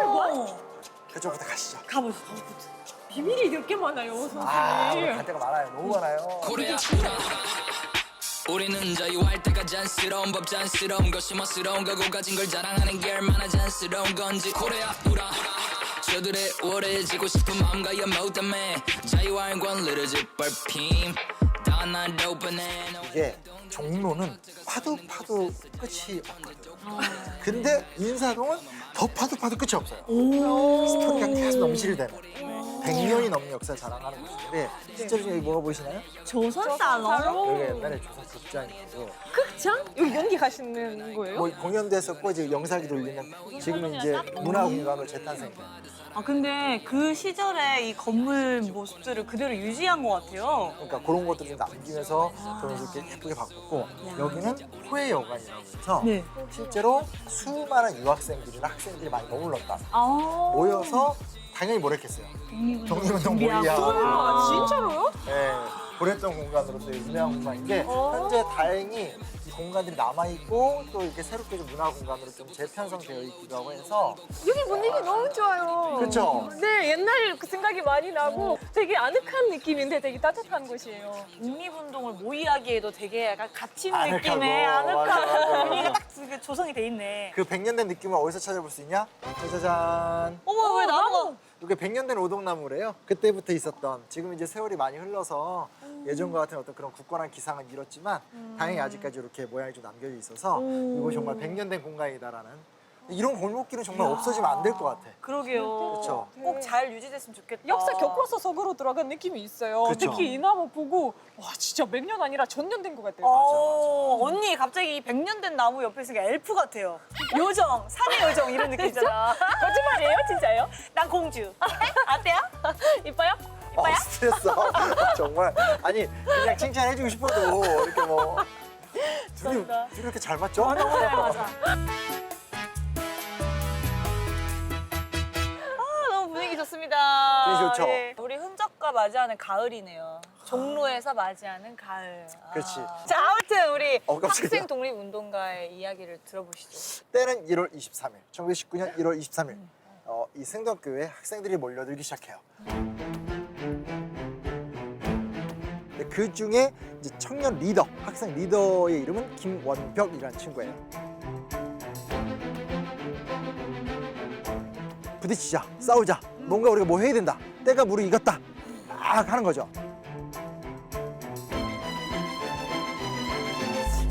뭐? 그쪽부터 가시죠. 가보시죠. 비밀이 되게 많아요, 오늘 선생님. 갈 데가 많아요. 너무 많아요. 코레아 우리는 자유할 때가 잔스러운 법 잔스러운 것이 멋스러운 거고 가진 걸 자랑하는 게 얼마나 잔스러운 건지 코레아 우라 저들의 우월해지고 싶은 마음과 연모 때문에 자유할 권리를 짓밟힘 다날 오픈해 이게 종로는 파도 끝이 없거든요. 근데 인사동은 더 파도 끝이 없어요. 스토리가 계속 넘실대는 100년이 넘는 역사를 자랑하는 곳인데 실제로 지금 여기 뭐가 보이시나요? 조선 살롱? 여기 옛날에 조선 극장이고 극장? 여기 연기 가시는 거예요? 뭐 공연도 했었고 이제 영상이 돌리는 지금은 이제 문화공간으로 재탄생돼요. 아 근데 그 시절에 이 건물 모습들을 그대로 유지한 것 같아요. 그러니까 그런 것들을 좀 남기면서 좀 이렇게 예쁘게 바꿨고 여기는 호혜여관이라고 해서 네. 실제로 수많은 유학생들이나 학생들이 많이 머물렀다. 아 모여서 당연히 뭘 했겠어요. 독립운동 준비하고. 모의하고 아, 진짜로요? 네, 그랬던 공간으로서 유명한 공간인데 현재 다행히 이 공간들이 남아있고 또 이렇게 새롭게 좀 문화 공간으로 좀 재편성되어 있기도 하고 해서 여기 분위기 너무 좋아요. 그쵸? 네, 옛날 그 생각이 많이 나고 되게 아늑한 느낌인데 되게 따뜻한 곳이에요. 독립운동을 모의하기에도 되게 약간 갇힌 아늑하고, 느낌의 맞아, 맞아, 맞아. 아늑한 분위기가 딱 이렇게 조성이 돼 있네. 그 100년 된 느낌을 어디서 찾아볼 수 있냐? 짜자잔. 어머 왜 나무가 이게 100년 된 오동나무래요. 그때부터 있었던 지금 이제 세월이 많이 흘러서 예전과 같은 어떤 그런 굳건한 기상은 잃었지만 다행히 아직까지 이렇게 모양이 좀 남겨져 있어서 이거 정말 100년 된 공간이다라는 이런 골목길은 정말 없어지면 안 될 것 같아. 그러게요. 그쵸. 꼭 잘 유지됐으면 좋겠다. 역사 겪어서 속으로 들어간 느낌이 있어요. 그쵸. 특히 이 나무 보고 와 진짜 몇 년 아니라 전년 된 것 같아요. 언니 갑자기 이 100년 된 나무 옆에 있으니까 엘프 같아요. 요정, 산의 요정 이런 느낌이잖아. 거짓말이에요? 진짜요? 난 공주. 어때요? 이뻐요? 스트레스. 정말 아니 그냥 칭찬해주고 싶어도 이렇게 뭐 둘이 이렇게 잘 맞죠? 너무 잘 맞아. 너무 분위기 좋습니다. 분위기 좋죠? 예. 우리 흔적과 맞이하는 가을이네요. 종로에서 맞이하는 가을. 그렇지. 자, 아무튼 우리 깜짝이야. 학생 독립운동가의 이야기를 들어보시죠. 때는 1월 23일, 1919년 1월 23일. 이 승덕교회 학생들이 몰려들기 시작해요. 근데 그 중에 이제 청년 리더, 학생 리더의 이름은 김원벽이라는 친구예요. 부딪히자, 싸우자, 뭔가 우리가 뭐 해야 된다. 때가 물을 익었다. 막 하는 거죠.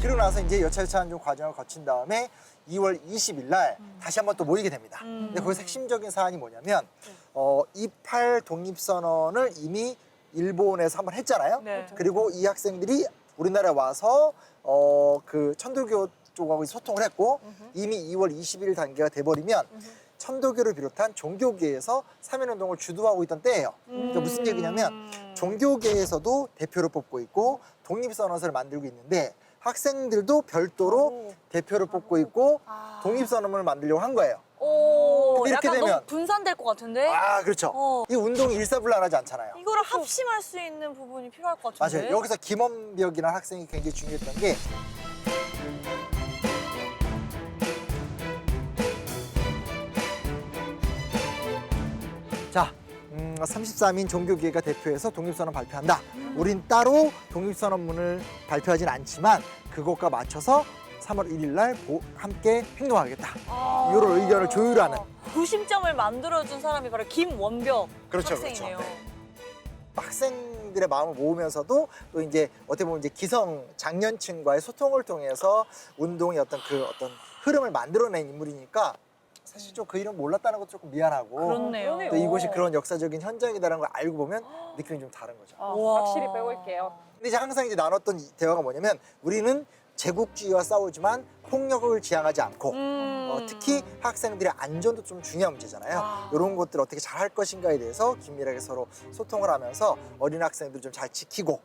그러고 나서 이제 여차여차한 좀 과정을 거친 다음에 2월 20일 날 다시 한번 또 모이게 됩니다. 근데 거기서 핵심적인 사안이 뭐냐면 28 독립선언을 이미 일본에서 한번 했잖아요. 네. 그리고 이 학생들이 우리나라에 와서 그 천도교 쪽하고 소통을 했고 이미 2월 20일 단계가 돼버리면 천도교를 비롯한 종교계에서 3.1운동을 주도하고 있던 때예요. 그러니까 무슨 얘기냐면 종교계에서도 대표를 뽑고 있고 독립선언서를 만들고 있는데 학생들도 별도로 대표를 뽑고 있고 독립선언을 만들려고 한 거예요. 오, 근데 이렇게 약간 되면- 너무 분산될 것 같은데? 아, 그렇죠. 이 운동이 일사불란하지 않잖아요. 이거를 합심할 수 있는 부분이 필요할 것 같은데? 맞아요. 여기서 김원벽이라는 학생이 굉장히 중요했던 게 자, 33인 종교계가 대표해서 독립선언 발표한다. 우린 따로 독립선언문을 발표하진 않지만 그것과 맞춰서 3월 1일 날 함께 행동하겠다. 이런 의견을 조율하는. 구심점을 만들어준 사람이 바로 김원벽 그렇죠, 학생이네요. 그렇죠. 학생들의 마음을 모으면서도 또 이제 어떻게 보면 이제 기성 장년층과의 소통을 통해서 운동의 어떤 흐름을 만들어낸 인물이니까 사실 좀 그 이름 몰랐다는 것도 조금 미안하고 그렇네요. 또 이곳이 그런 역사적인 현장이다라는 걸 알고 보면 느낌이 좀 다른 거죠. 우와. 확실히 배울게요. 근데 이제 항상 이제 나눴던 이 대화가 뭐냐면 우리는 제국주의와 싸우지만 폭력을 지향하지 않고 특히 학생들의 안전도 좀 중요한 문제잖아요. 이런 것들 어떻게 잘 할 것인가에 대해서 긴밀하게 서로 소통을 하면서 어린 학생들 좀 잘 지키고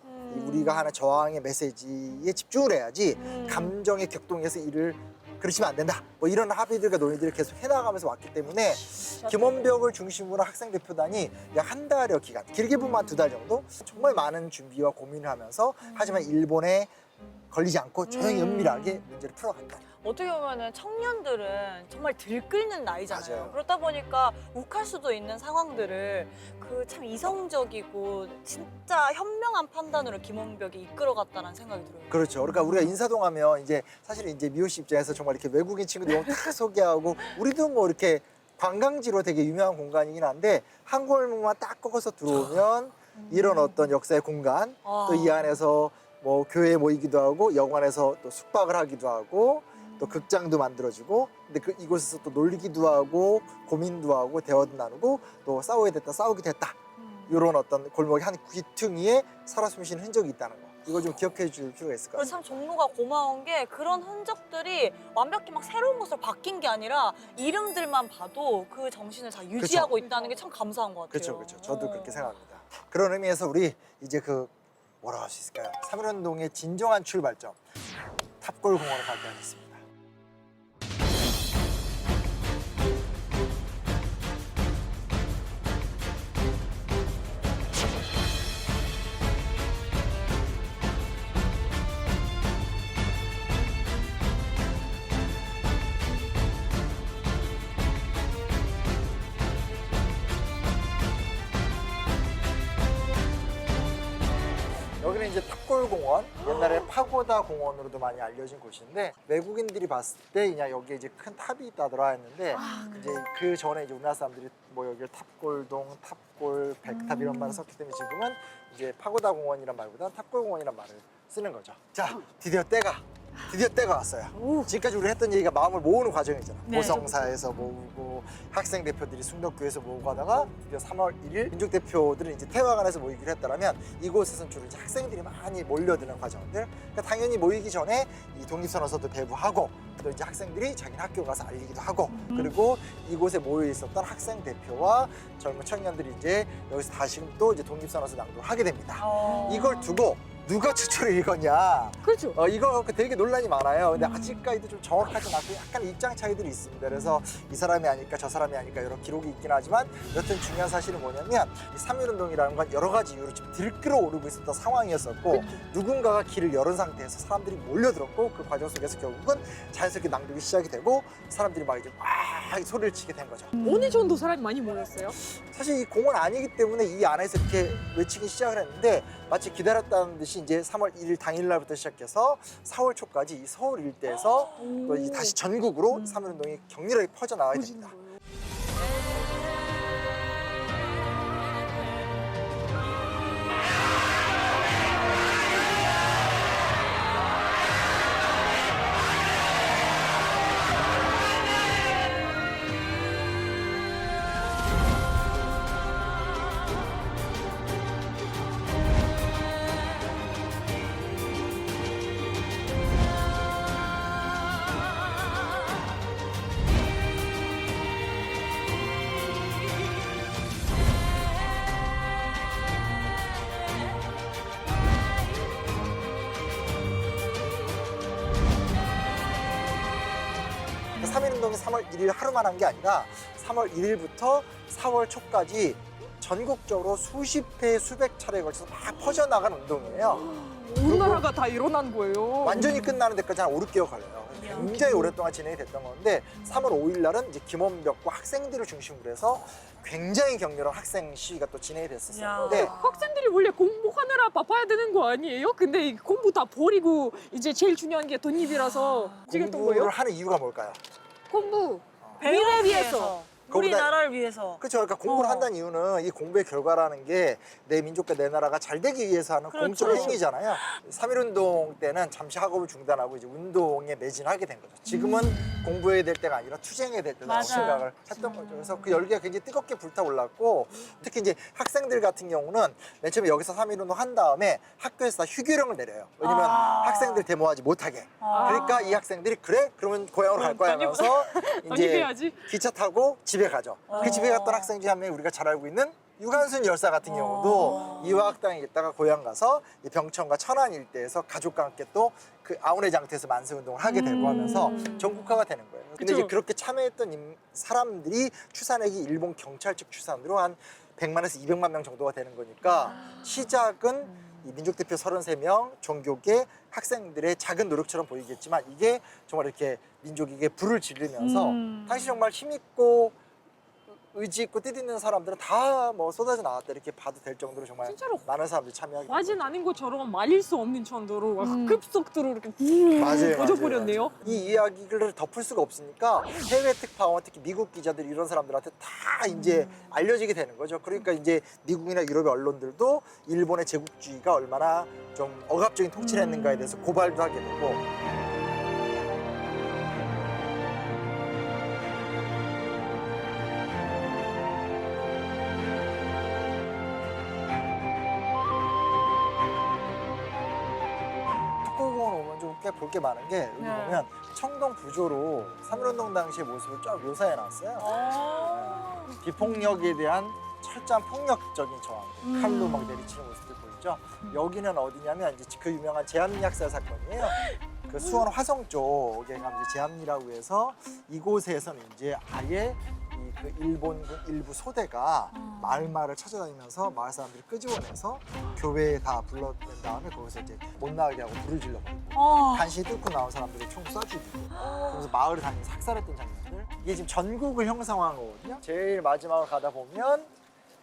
우리가 하는 저항의 메시지에 집중을 해야지 감정의 격동에서 일을 그러시면 안 된다. 뭐 이런 합의들과 논의들을 계속 해나가면서 왔기 때문에 김원벽을 중심으로 학생 대표단이 약 한 달여 기간, 길게 보면 한 2달 정도 정말 많은 준비와 고민을 하면서 하지만 일본에 걸리지 않고 조용히 은밀하게 문제를 풀어갔다. 어떻게 보면은 청년들은 정말 들끓는 나이잖아요. 맞아요. 그렇다 보니까 욱할 수도 있는 상황들을 그 참 이성적이고 진짜 현명한 판단으로 김원벽이 이끌어갔다는 생각이 들어요. 그렇죠. 그러니까 우리가 인사동하면 이제 사실 이제 미호 씨 입장에서 정말 이렇게 외국인 친구들 오면 다 소개하고 우리도 뭐 이렇게 관광지로 되게 유명한 공간이긴 한데 한골목만 딱 꺾어서 들어오면 이런 어떤 역사의 공간 또 이 안에서 뭐 교회에 모이기도 하고 영화관에서 또 숙박을 하기도 하고 또 극장도 만들어주고 근데 이곳에서 또 놀기도 하고 고민도 하고 대화도 나누고 또 싸워야 됐다 싸우기도 했다 이런 어떤 골목의 한 귀퉁이에 살아 숨쉬는 흔적이 있다는 거 이걸 좀 기억해 줄 필요가 있을 것 그래서 같습니다. 참 종로가 고마운 게 그런 흔적들이 완벽히 막 새로운 것으로 바뀐 게 아니라 이름들만 봐도 그 정신을 잘 유지하고 있다는 게 참 감사한 것 같아요. 그렇죠, 그렇죠. 저도 그렇게 생각합니다. 그런 의미에서 우리 이제 그 뭐라고 할 수 있을까요? 3.1운동의 진정한 출발점 탑골 공원을 발표하겠습니다. 여기는 이제 탑골공원, 옛날에 파고다 공원으로도 많이 알려진 곳인데 외국인들이 봤을 때 그냥 여기에 이제 큰 탑이 있다더라 했는데 이제 그 전에 이제 우리나라 사람들이 뭐 여기를 탑골동, 탑골, 백탑 이런 말을 썼기 때문에 지금은 이제 파고다 공원이란 말보다 탑골공원이란 말을 쓰는 거죠. 자, 드디어 때가 왔어요. 지금까지 우리 했던 얘기가 마음을 모으는 과정이잖아. 네. 보성사에서 모으고 학생 대표들이 숭덕교에서 모으고 하다가 드디어 3월 1일 민족 대표들은 이제 태화관에서 모이기로 했다면 이곳에서는 주로 이제 학생들이 많이 몰려드는 과정들. 그러니까 당연히 모이기 전에 이 독립선언서도 배부하고 또 이제 학생들이 자기 학교 가서 알리기도 하고 그리고 이곳에 모여 있었던 학생 대표와 젊은 청년들이 이제 여기서 다시금 또 이제 독립선언서 낭독을 하게 됩니다. 이걸 두고 누가 추천을 읽었냐? 그렇죠. 이거 갖고 되게 논란이 많아요. 근데 아직까지도 좀 정확하지 않고 약간 입장 차이들이 있습니다. 그래서 이 사람이 아닐까 저 사람이 아닐까 이런 기록이 있긴 하지만 여튼 중요한 사실은 뭐냐면 이 3.1운동이라는 건 여러 가지 이유로 지금 들끓어 오르고 있었던 상황이었었고 누군가가 길을 열은 상태에서 사람들이 몰려들었고 그 과정 속에서 결국은 자연스럽게 낭독이 시작이 되고 사람들이 막 이제 막 소리를 치게 된 거죠. 어느 정도 사람이 많이 모였어요? 사실 이 공원 아니기 때문에 이 안에서 이렇게 외치기 시작을 했는데 마치 기다렸다는 듯이 이제 3월 1일 당일날부터 시작해서 4월 초까지 이 서울 일대에서 또 이제 다시 전국으로 3.1운동이 격렬하게 퍼져나가게 됩니다. 그러니까 3.1운동이 3월 1일 하루만 한 게 아니라 3월 1일부터 4월 초까지 전국적으로 수십 회, 수백 차례에 걸쳐서 막 퍼져나간 운동이에요. 온 나라가 다 일어난 거예요. 완전히 끝나는 데까지 한 5, 6개월 걸려요. 굉장히 오랫동안 진행이 됐던 건데 3월 5일 날은 이제 김원벽과 학생들을 중심으로 해서 굉장히 격렬한 학생 시위가 또 진행이 됐었는데 학생들이 원래 공부하느라 바빠야 되는 거 아니에요? 근데 이 공부 다 버리고 이제 제일 중요한 게 독립이라서 찍었던 공부를 거예요? 하는 이유가 뭘까요? 공부. 배우기 위해서. 우리나라를 위해서. 그렇죠. 그러니까 공부를 어. 한다는 이유는 이 공부의 결과라는 게 내 민족과 내 나라가 잘 되기 위해서 하는 그렇죠. 공적 행위잖아요. 3.1운동 때는 잠시 학업을 중단하고 이제 운동에 매진하게 된 거죠. 지금은 공부해야 될 때가 아니라 투쟁해야 될 때라고 맞아. 생각을 했던 거죠. 그래서 그 열기가 굉장히 뜨겁게 불타올랐고 특히 이제 학생들 같은 경우는 맨 처음에 여기서 3.1운동 한 다음에 학교에서 다 휴교령을 내려요. 왜냐면 학생들 데모하지 못하게. 그러니까 이 학생들이 그래? 그러면 고향으로 갈 거야 하면서 이제 독립해야지. 기차 타고 집에 가죠. 그 집에 갔던 학생 중에 한 명이 우리가 잘 알고 있는 유관순 열사 같은 경우도 이화학당에 있다가 고향 가서 이 병천과 천안 일대에서 가족과 함께 또 그 아우네 장터에서 만세 운동을 하게 되고 하면서 전국화가 되는 거예요. 근데 그쵸. 이제 그렇게 참여했던 사람들이 추산액이 일본 경찰 측 추산으로 한 100만에서 200만 명 정도가 되는 거니까 시작은 이 민족대표 33명, 종교계 학생들의 작은 노력처럼 보이겠지만 이게 정말 이렇게 민족에게 불을 지르면서 당시 정말 힘있고 의지 있고 뜻 있는 사람들은 다 뭐 쏟아져 나왔다 이렇게 봐도 될 정도로 정말 진짜로 많은 사람들이 참여하게 된 맞은 거죠. 아닌 것처럼 말릴 수 없는 정도로 음. 급속도로 이렇게 맞아요, 퍼져버렸네요. 맞아요. 이 이야기를 덮을 수가 없으니까 해외 특파원 특히 미국 기자들 이런 사람들한테 다 이제 알려지게 되는 거죠. 그러니까 이제 미국이나 유럽의 언론들도 일본의 제국주의가 얼마나 좀 억압적인 통치를 했는가에 대해서 고발도 하게 되고 특공공원 오면 좀 꽤 볼 게 많은 게 여기 네. 보면 청동 부조로 3.1운동 당시의 모습을 쫙 묘사해 놨어요. 비폭력에 대한 철저한 폭력적인 저항, 칼로 막 내리치는 모습들 보이죠? 여기는 어디냐면 이제 그 유명한 제암리학살 사건이에요. 그 수원 화성 쪽에가 이제 제암리라고 해서 이곳에서는 이제 아예 그 일본군 일부 소대가 마을마을을 찾아다니면서 마을 사람들을 끄집어내서 교회에 다 불러낸 다음에 거기서 이제 못 나가게 하고 불을 질러버리고 간신히 뚫고 나온 사람들을 총 쏴주고 그래서 마을을 다니면서 학살했던 장면들 이게 지금 전국을 형성한 거거든요. 제일 마지막으로 가다 보면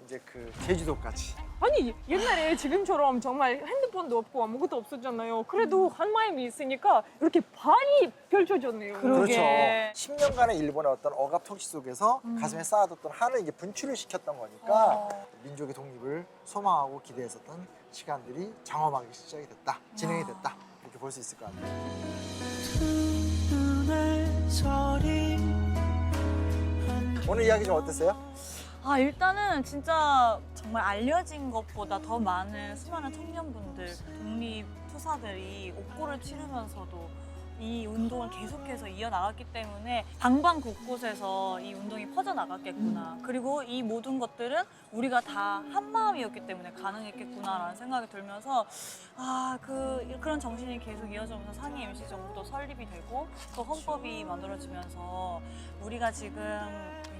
이제 그 제주도까지 아니 옛날에 지금처럼 정말 핸드폰도 없고 아무것도 없었잖아요. 그래도 한 마음이 있으니까 이렇게 발이 펼쳐졌네요. 그러게. 그렇죠. 10년간의 일본의 어떤 억압 통치 속에서 가슴에 쌓아뒀던 한을 이제 분출을 시켰던 거니까 민족의 독립을 소망하고 기대했었던 시간들이 장엄하게 시작이 됐다, 진행이 됐다 이렇게 볼 수 있을 것 같아요. 오늘 이야기 좀 어땠어요? 아, 일단은 진짜 정말 알려진 것보다 더 많은 수많은 청년분들, 독립투사들이 옥고를 치르면서도 이 운동을 계속해서 이어나갔기 때문에 방방 곳곳에서 이 운동이 퍼져나갔겠구나. 그리고 이 모든 것들은 우리가 다 한마음이었기 때문에 가능했겠구나라는 생각이 들면서 그런 정신이 계속 이어지면서 상해 임시정부도 설립이 되고 또 헌법이 만들어지면서 우리가 지금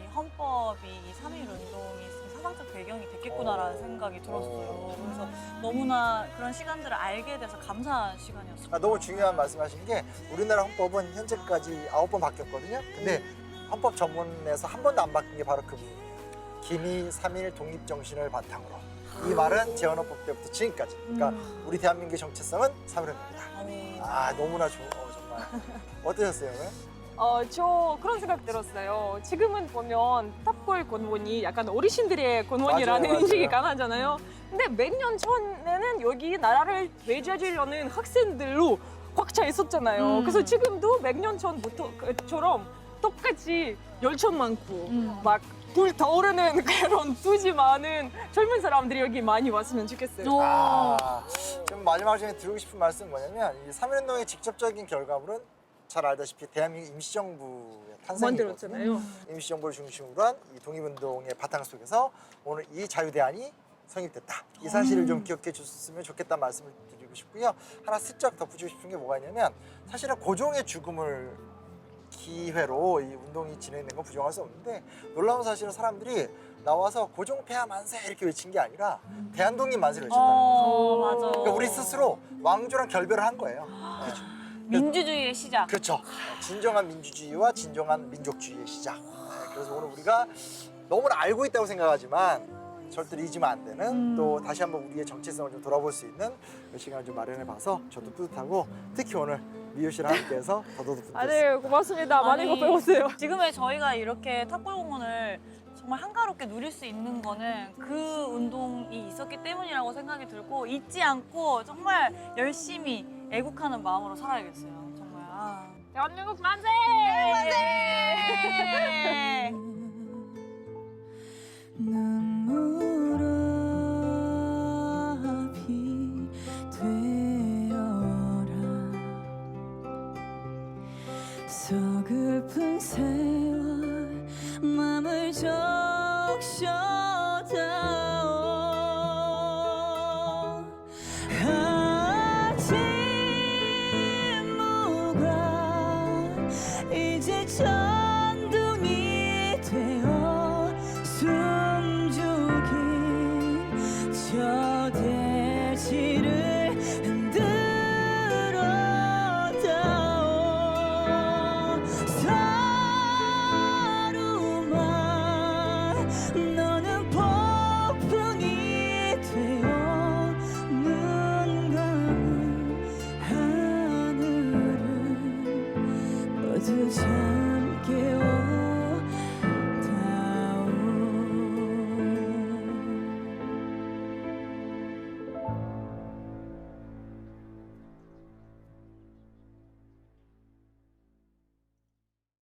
이 헌법이 이 3.1 운동이 사상적 배경이 됐겠구나라는 생각이 들었어요. 그래서 너무나 그런 시간들을 알게 돼서 감사한 시간이었어요. 너무 중요한 말씀하신 게 우리나라 헌법은 현재까지 9번 바뀌었거든요. 근데 헌법 전문에서 한 번도 안 바뀐 게 바로 그 기미 3.1 독립 정신을 바탕으로 이 말은 재헌헌법 때부터 지금까지 그러니까 우리 대한민국의 정체성은 3.1운동이다. 너무나 정말 어떠셨어요? 왜? 저 그런 생각 들었어요. 지금은 보면 탑골 권원이 약간 어르신들의 권원이라는 맞아요. 인식이 강하잖아요. 근데 몇 년 전에는 여기 나라를 되찾으려는 학생들로 꽉 차 있었잖아요. 그래서 지금도 몇 년 전부터처럼 똑같이 열정 많고 막 불 타오르는 그런 뚜지 많은 젊은 사람들이 여기 많이 왔으면 좋겠어요. 지금 마지막 중에 드리고 싶은 말씀은 뭐냐면 이 3.1운동의 직접적인 결과물은 잘 알다시피 대한민국 임시정부의 탄생이거든요. 만들었잖아요. 임시정부를 중심으로 한 이 독립운동의 바탕 속에서 오늘 이 자유대안이 성립됐다. 이 사실을 좀 기억해 주셨으면 좋겠다는 말씀을 드리고 싶고요. 하나 슬쩍 덧붙이고 싶은 게 뭐가 있냐면 사실은 고종의 죽음을 기회로 이 운동이 진행된 건 부정할 수 없는데 놀라운 사실은 사람들이 나와서 고종 폐하 만세 이렇게 외친 게 아니라 대한독립 만세를 외쳤다는 거죠. 맞아. 그러니까 우리 스스로 왕조랑 결별을 한 거예요. 민주주의의 시작. 그렇죠. 진정한 민주주의와 진정한 민족주의의 시작. 그래서 오늘 우리가 너무나 알고 있다고 생각하지만 절대로 잊으면 안 되는 또 다시 한번 우리의 정체성을 좀 돌아볼 수 있는 그 시간을 좀 마련해 봐서 저도 뿌듯하고 특히 오늘 미유 씨랑 함께해서 더더욱 아, 네, 고맙습니다. 많이 아니, 배웠어요. 지금의 저희가 이렇게 탑골공원을 정말 한가롭게 누릴 수 있는 거는 그 운동이 있었기 때문이라고 생각이 들고 잊지 않고 정말 열심히 애국하는 마음으로 살아야겠어요. 정말. 대한민국 만세! 네. 눈무렵이 되어라 서글픈 세월 맘을 적셔다